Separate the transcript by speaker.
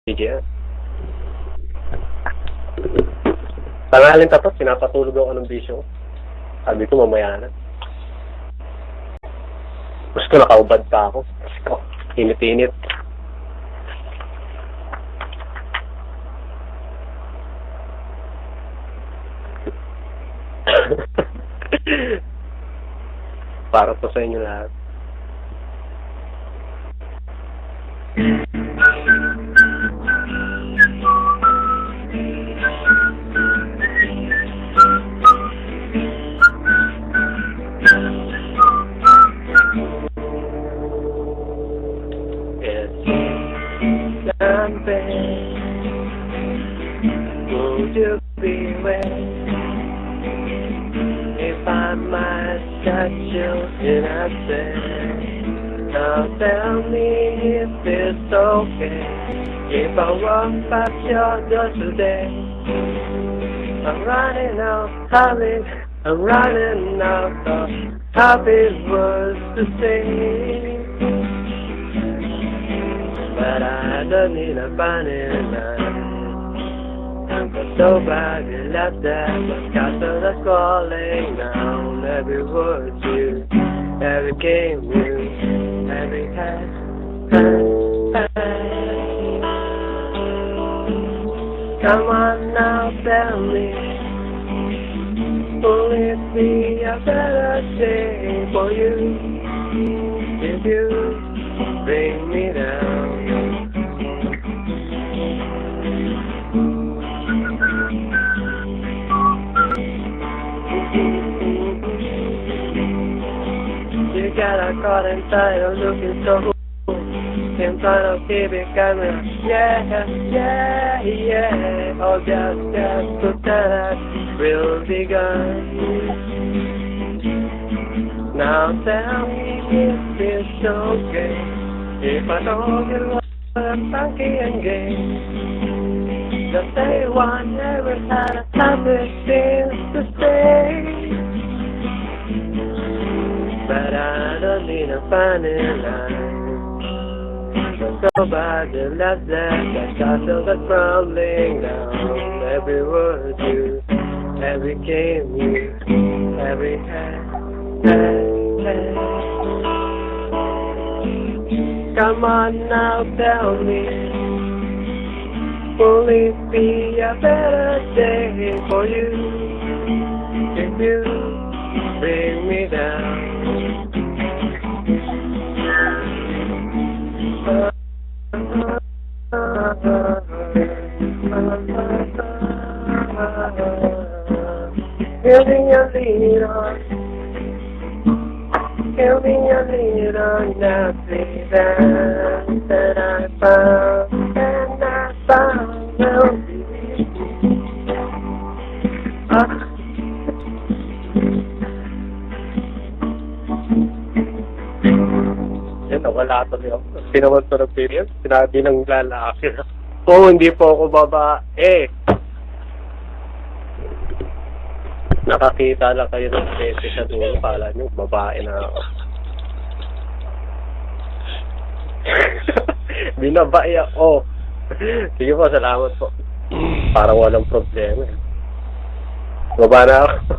Speaker 1: GG. Tangalin tapos, pinapatulog ako ng bisyo. Sabi ko, mamaya na. Gusto nakaubad pa ako. Init-init. Para to sa inyo lahat. Would you be where if I might touch you in a bed? Now tell me if it's okay if I walk past your door today. I'm running out of happy words to say, but I don't need a funny line. I'm so glad you left that, but castle is calling down. Every word you, every game you, every pass. Come on now, tell me, will it be a better day for you if you bring me down? You got a caught inside of looking so cool in front of TV camera. Yeah. Oh, just pretend that will be gone. Now tell me if it's okay if I told you what I'm funky and gay. Just say one never had a happy things to say. But I don't need a funny line. So bad you left that castle that's crumbling down. Every word you, every game you, every hand. Come on now, tell me, will it be a better day for you if you bring me down? Give me a lead on, give me a lead on that thing that I found, and I found will be. Nawala tuloy ako. Pinawan ko ng period. Sinabi ng lalaki na, oh, hindi po ako babae. Nakakita lang kayo ng pese sa dulo. Kala nyo, babae na ako. Binabae ako. Sige po, salamat po. Parang walang problema. Baba na ako.